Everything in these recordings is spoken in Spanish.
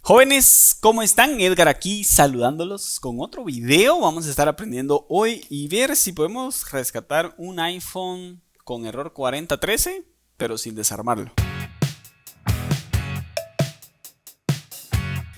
Jóvenes, ¿cómo están? Edgar aquí saludándolos con otro video. Vamos a estar aprendiendo hoy y ver si podemos rescatar un iPhone con error 4013, pero sin desarmarlo.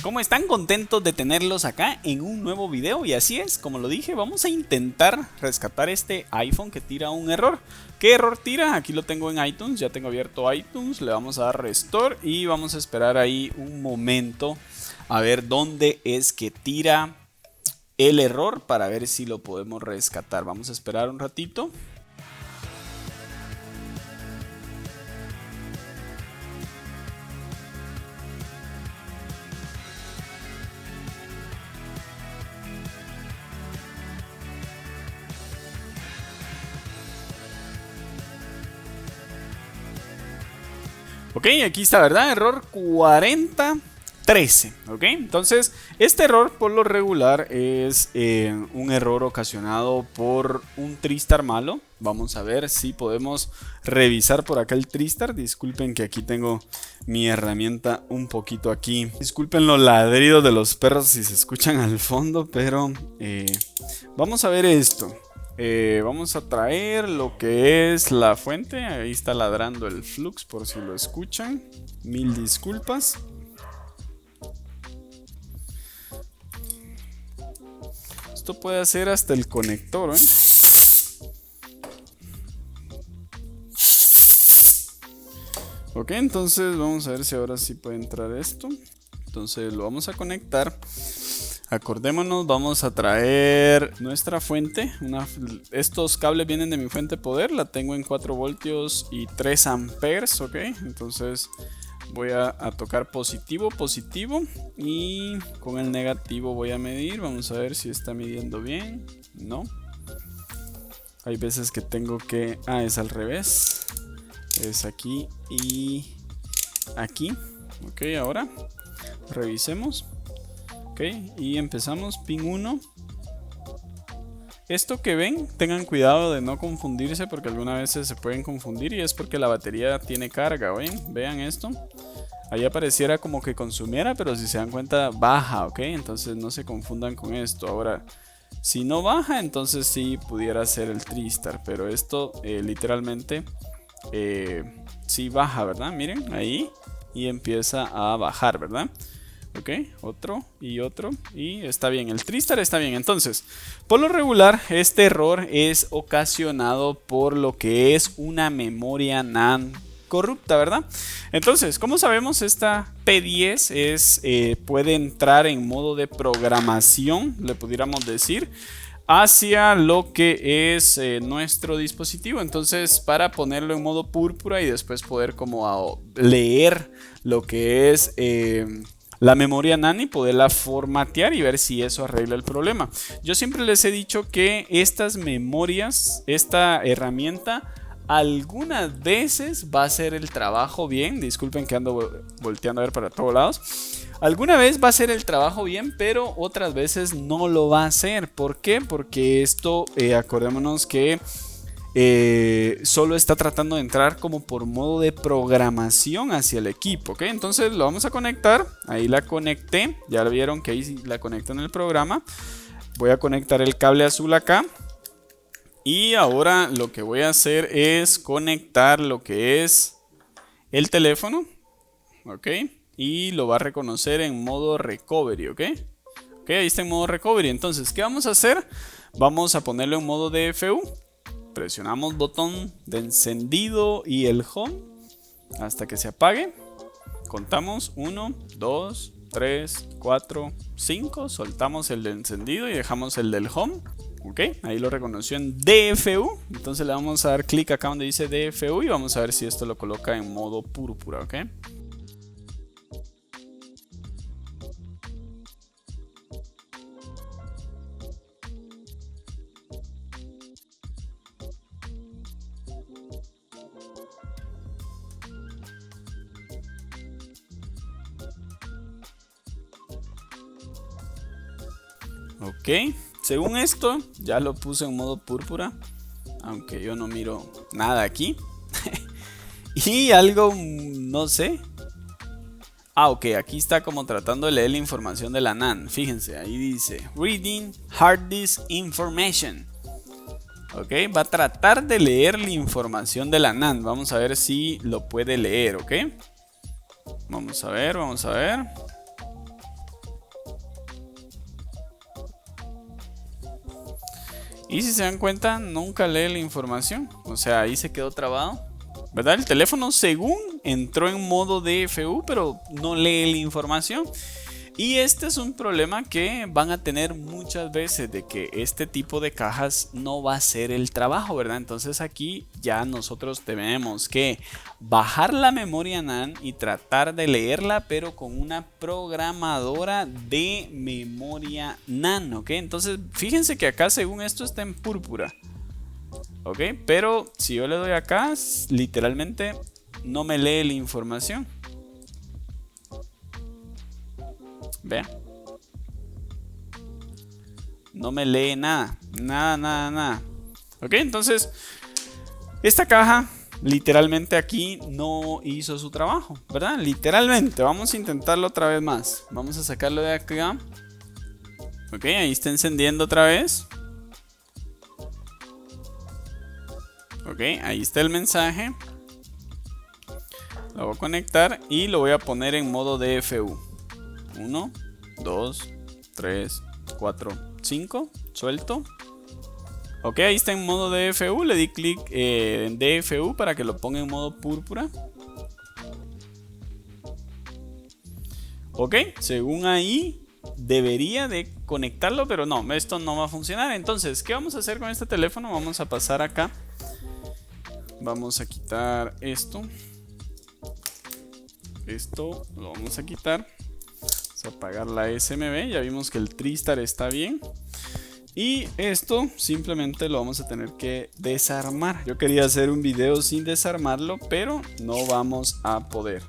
¿Cómo están? Contentos de tenerlos acá en un nuevo video. Y así es, como lo dije, vamos a intentar rescatar este iPhone que tira un error. ¿Qué error tira? Aquí lo tengo en iTunes, ya tengo abierto iTunes. Le vamos a dar Restore y vamos a esperar ahí un momento a ver dónde es que tira el error para ver si lo podemos rescatar. Vamos a esperar un ratito. Ok, aquí está, ¿verdad? Error 4013. Ok, entonces este error por lo regular es un error ocasionado por un Tristar malo. Vamos a ver si podemos revisar por acá el Tristar. Disculpen que aquí tengo mi herramienta un poquito aquí. Disculpen los ladridos de los perros si se escuchan al fondo, pero vamos a ver esto. Vamos a traer lo que es la fuente. Ahí está ladrando el Flux por si lo escuchan. Mil disculpas. Esto puede hacer hasta el conector, ¿eh? Ok, entonces vamos a ver si ahora sí puede entrar esto. Entonces lo vamos a conectar. Acordémonos, vamos a traer nuestra fuente. Estos cables vienen de mi fuente poder. La tengo en 4 voltios y 3 amperes. Ok, entonces voy a tocar positivo, positivo. Y con el negativo voy a medir. Vamos a ver si está midiendo bien. No. Hay veces que tengo que... Ah, es al revés. Es aquí y aquí. Ok, ahora revisemos. Ok, y empezamos, pin 1. Esto que ven, tengan cuidado de no confundirse porque algunas veces se pueden confundir y es porque la batería tiene carga, ¿ven? Vean esto. Ahí apareciera como que consumiera, pero si se dan cuenta baja, ¿ok? Entonces no se confundan con esto. Ahora, si no baja, entonces sí pudiera ser el Tristar, pero esto literalmente sí baja, ¿verdad? Miren, ahí, y empieza a bajar, ¿verdad? Ok, otro y está bien, el Tristar está bien. Entonces, por lo regular este error es ocasionado por lo que es una memoria NAND corrupta, ¿verdad? Entonces, como sabemos, esta P10 puede entrar en modo de programación, le pudiéramos decir, hacia lo que es nuestro dispositivo. Entonces, para ponerlo en modo púrpura y después poder como leer lo que es la memoria NAND y poderla formatear y ver si eso arregla el problema. Yo siempre les he dicho que estas memorias, esta herramienta, algunas veces va a hacer el trabajo bien. Disculpen que ando volteando a ver para todos lados. Alguna vez va a hacer el trabajo bien, pero otras veces no lo va a hacer. ¿Por qué? Porque esto, acordémonos que solo está tratando de entrar como por modo de programación hacia el equipo, ¿ok? Entonces lo vamos a conectar. Ahí la conecté. Ya lo vieron que ahí la conecté en el programa. Voy a conectar el cable azul acá. Y ahora lo que voy a hacer es conectar lo que es el teléfono, ¿ok? Y lo va a reconocer en modo recovery, ¿ok? Ok, ahí está en modo recovery. Entonces, ¿qué vamos a hacer? Vamos a ponerlo en modo DFU. Presionamos botón de encendido y el home hasta que se apague. Contamos 1, 2, 3, 4, 5. Soltamos el de encendido y dejamos el del home. Ok, ahí lo reconoció en DFU. Entonces le vamos a dar clic acá donde dice DFU y vamos a ver si esto lo coloca en modo púrpura. Ok. Ok, según esto ya lo puse en modo púrpura, aunque yo no miro nada aquí. Y algo, no sé. Ah, ok, aquí está como tratando de leer la información de la NAND. Fíjense, ahí dice Reading Hard Disk Information. Ok, va a tratar de leer la información de la NAND. Vamos a ver si lo puede leer, ok. Vamos a ver, vamos a ver. Y si se dan cuenta, nunca lee la información. O sea, ahí se quedó trabado. ¿Verdad? El teléfono según entró en modo DFU, pero no lee la información. Y este es un problema que van a tener muchas veces, de que este tipo de cajas no va a hacer el trabajo, ¿verdad? Entonces aquí ya nosotros tenemos que bajar la memoria NAND y tratar de leerla, pero con una programadora de memoria NAND, ¿ok? Entonces fíjense que acá según esto está en púrpura, ¿ok? Pero si yo le doy acá, literalmente no me lee la información. Vean. No me lee nada. Nada. Ok, entonces esta caja literalmente aquí no hizo su trabajo, ¿verdad? Literalmente. Vamos a intentarlo otra vez más. Vamos a sacarlo de acá. Ok, ahí está encendiendo otra vez. Ok, ahí está el mensaje. Lo voy a conectar y lo voy a poner en modo DFU. 1, 2, 3, 4, 5. Suelto. Ok, ahí está en modo DFU. Le di clic en DFU para que lo ponga en modo púrpura. Ok, según ahí debería de conectarlo, pero no, esto no va a funcionar. Entonces, ¿qué vamos a hacer con este teléfono? Vamos a pasar acá. Vamos a quitar esto. Esto lo vamos a quitar. Vamos a apagar la SMB. Ya vimos que el TriStar está bien. Y esto simplemente lo vamos a tener que desarmar. Yo quería hacer un video sin desarmarlo, pero no vamos a poder.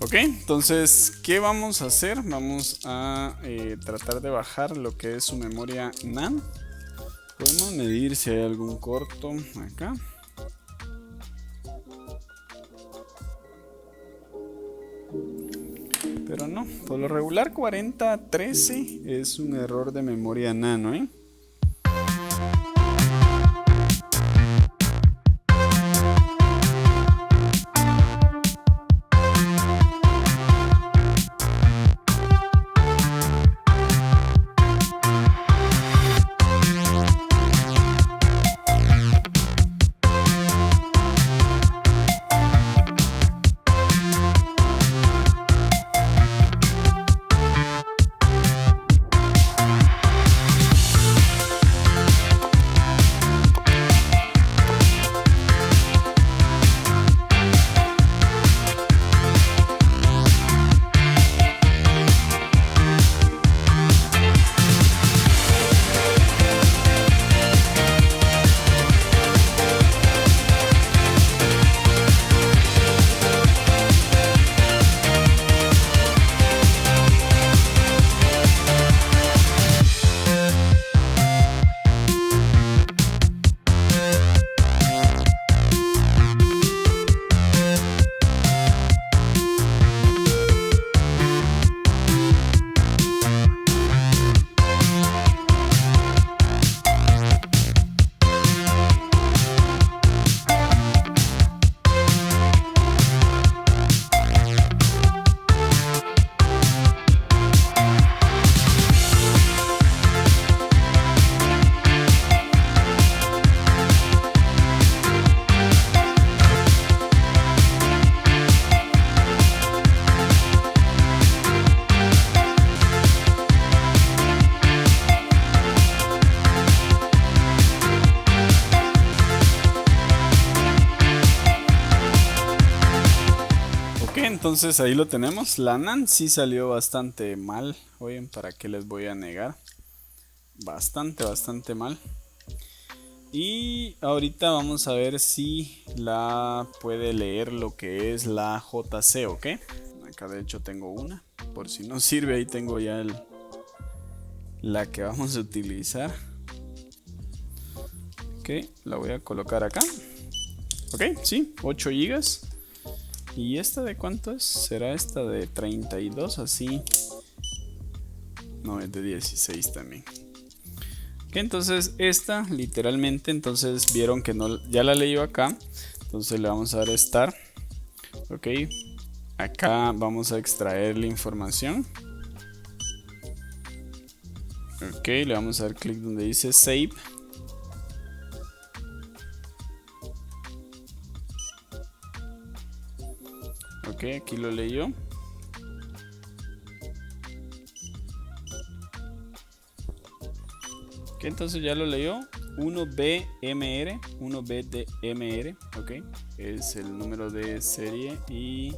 Ok, entonces, ¿qué vamos a hacer? Vamos a tratar de bajar lo que es su memoria NAND. Podemos medir si hay algún corto acá. Pero no, por lo regular 4013 es un error de memoria nano, ¿eh? Entonces ahí lo tenemos. La NAND sí salió bastante mal. Oigan, ¿para qué les voy a negar? Bastante mal. Y ahorita vamos a ver si la puede leer lo que es la JC, ¿ok? Acá de hecho tengo una. Por si no sirve, ahí tengo ya la que vamos a utilizar. Ok, la voy a colocar acá. Ok, sí, 8 GB. ¿Y esta de cuánto es? ¿Será esta de 32 así? No, es de 16 también. Ok, entonces esta literalmente, entonces vieron que no, ya la leí acá. Entonces le vamos a dar Start. Ok, acá vamos a extraer la información. Ok, le vamos a dar clic donde dice Save. Ok, aquí lo leyó. Ok, entonces ya lo leyó. 1BMR, 1BDMR, ok, es el número de serie y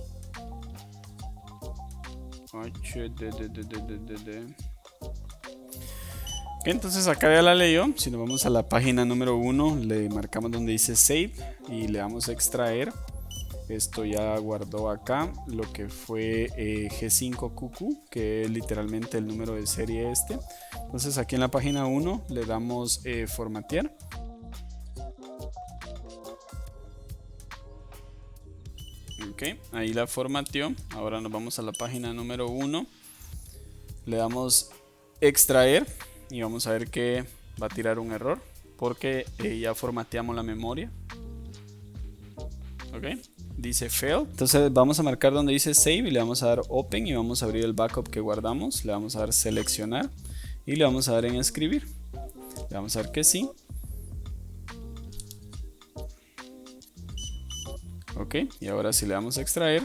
HDDDDD. Ok, entonces acá ya la leyó. Si nos vamos a la página número 1, le marcamos donde dice Save y le damos a extraer. Esto ya guardó acá lo que fue G5QQ, que es literalmente el número de serie este. Entonces aquí en la página 1 le damos formatear. Ok, ahí la formateó. Ahora nos vamos a la página número 1. Le damos extraer y vamos a ver que va a tirar un error porque ya formateamos la memoria. Ok, dice fail. Entonces vamos a marcar donde dice save y le vamos a dar open y vamos a abrir el backup que guardamos. Le vamos a dar seleccionar y le vamos a dar en escribir. Le vamos a dar que sí. Ok, y ahora si le damos a extraer,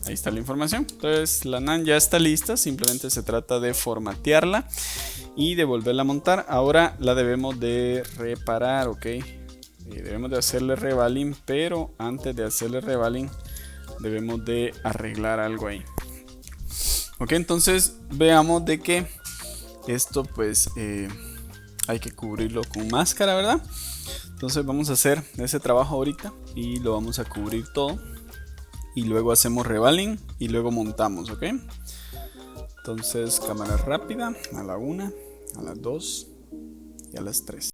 ahí está la información. Entonces la NAND ya está lista, simplemente se trata de formatearla y de volverla a montar. Ahora la debemos de reparar, ok. Debemos de hacerle revaling, pero antes de hacerle revaling debemos de arreglar algo ahí. Ok, entonces veamos de que esto pues hay que cubrirlo con máscara, ¿verdad? Entonces vamos a hacer ese trabajo ahorita y lo vamos a cubrir todo y luego hacemos revaling y luego montamos, ok. Entonces cámara rápida a la 1, a las 2 y a las 3.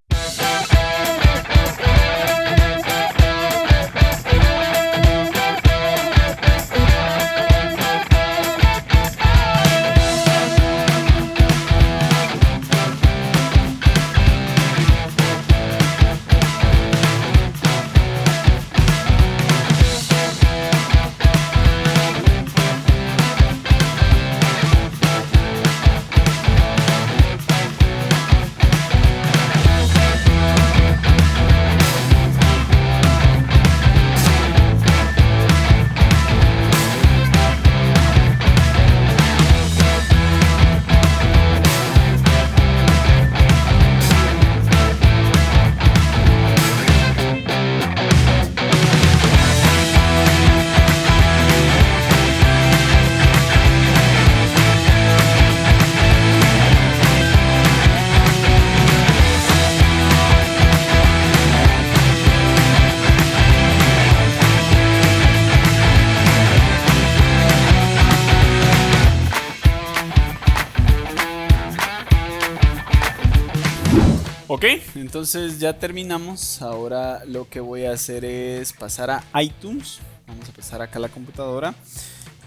Ok, entonces ya terminamos. Ahora lo que voy a hacer es pasar a iTunes. Vamos a pasar acá a la computadora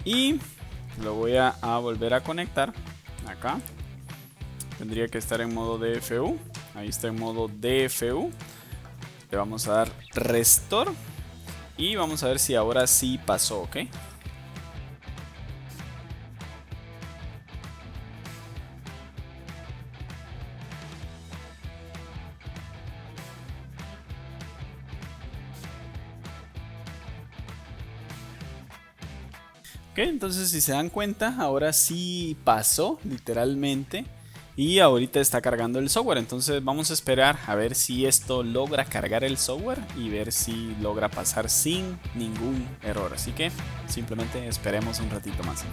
y lo voy a volver a conectar acá. Tendría que estar en modo DFU. Ahí está en modo DFU. Le vamos a dar Restore y vamos a ver si ahora sí pasó, ok. Ok, entonces si se dan cuenta, ahora sí pasó literalmente y ahorita está cargando el software. Entonces vamos a esperar a ver si esto logra cargar el software y ver si logra pasar sin ningún error. Así que simplemente esperemos un ratito más.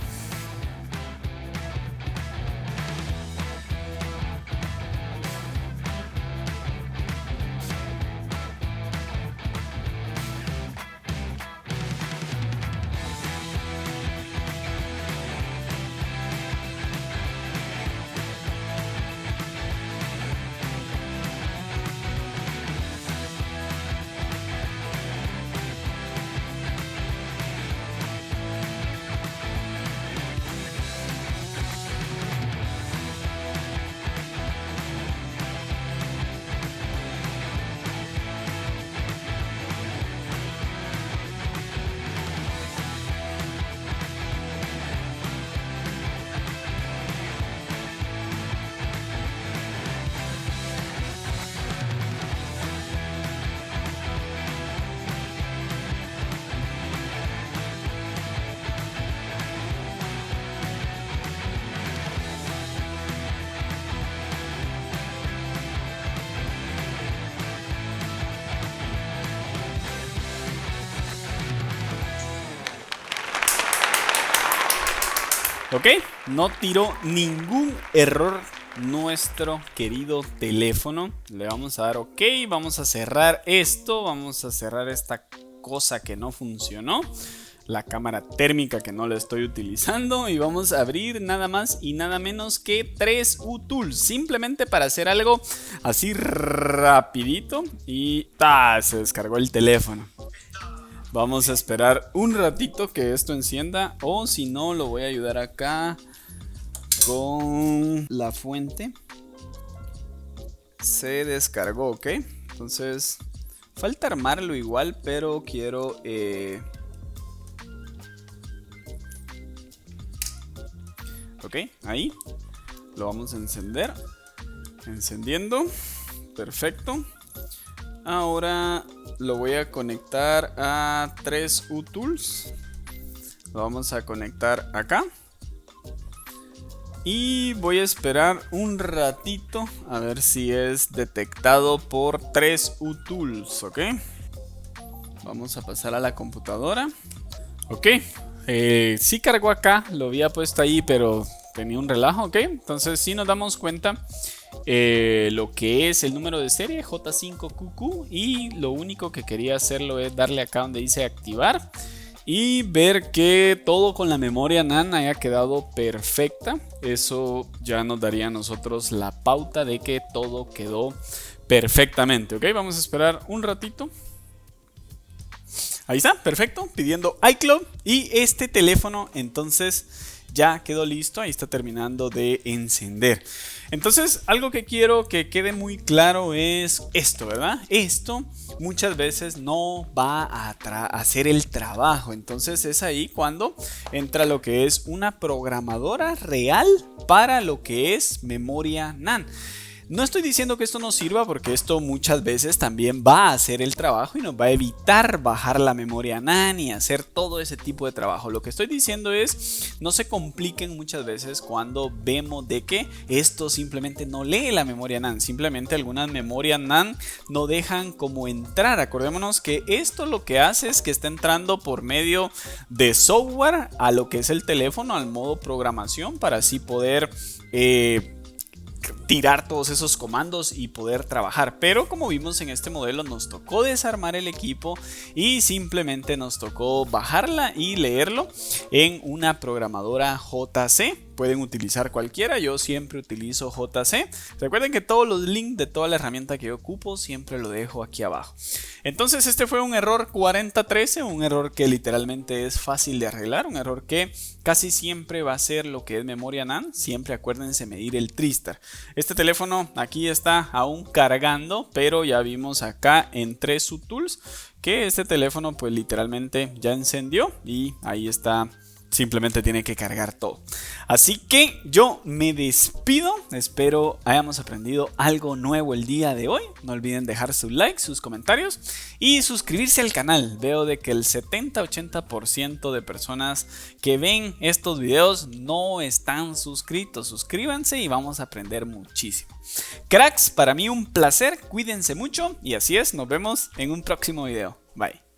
Ok, no tiró ningún error nuestro querido teléfono. Le vamos a dar ok, vamos a cerrar esto, vamos a cerrar esta cosa que no funcionó, la cámara térmica que no la estoy utilizando, y vamos a abrir nada más y nada menos que 3U-Tools, simplemente para hacer algo así rapidito y se descargó el teléfono. Vamos a esperar un ratito que esto encienda, o si no lo voy a ayudar acá con la fuente. Se descargó, ok. Entonces falta armarlo igual, pero quiero ok, ahí lo vamos a encender. Encendiendo, perfecto. Ahora lo voy a conectar a 3U-Tools. Lo vamos a conectar acá. Y voy a esperar un ratito a ver si es detectado por 3U-Tools, ¿ok? Vamos a pasar a la computadora. Ok, sí cargó acá, lo había puesto ahí, pero tenía un relajo, ¿ok? Entonces si nos damos cuenta, lo que es el número de serie J5QQ, y lo único que quería hacerlo es darle acá donde dice activar y ver que todo con la memoria NAND haya quedado perfecta. Eso ya nos daría a nosotros la pauta de que todo quedó perfectamente, ok. Vamos a esperar un ratito. Ahí está, perfecto, pidiendo iCloud, y este teléfono entonces ya quedó listo. Ahí está terminando de encender. Entonces, algo que quiero que quede muy claro es esto, ¿verdad? Esto muchas veces no va a hacer el trabajo. Entonces es ahí cuando entra lo que es una programadora real para lo que es memoria NAND. No estoy diciendo que esto no sirva, porque esto muchas veces también va a hacer el trabajo y nos va a evitar bajar la memoria NAND y hacer todo ese tipo de trabajo. Lo que estoy diciendo es, no se compliquen muchas veces cuando vemos de que esto simplemente no lee la memoria NAND. Simplemente algunas memorias NAND no dejan como entrar. Acordémonos que esto lo que hace es que está entrando por medio de software a lo que es el teléfono, al modo programación, para así poder tirar todos esos comandos y poder trabajar. Pero como vimos en este modelo, nos tocó desarmar el equipo y simplemente nos tocó bajarla y leerlo en una programadora JC. Pueden utilizar cualquiera, yo siempre utilizo JC. Recuerden que todos los links de toda la herramienta que yo ocupo siempre lo dejo aquí abajo. Entonces este fue un error 4013, un error que literalmente es fácil de arreglar, un error que casi siempre va a ser lo que es memoria NAND. Siempre acuérdense medir el Tristar. Este teléfono aquí está aún cargando, pero ya vimos acá en 3U-Tools que este teléfono pues literalmente ya encendió y ahí está. Simplemente tiene que cargar todo. Así que yo me despido. Espero hayamos aprendido algo nuevo el día de hoy. No olviden dejar su like, sus comentarios y suscribirse al canal. Veo de que el 70-80% de personas que ven estos videos no están suscritos. Suscríbanse y vamos a aprender muchísimo. Cracks, para mí un placer. Cuídense mucho y así es. Nos vemos en un próximo video. Bye.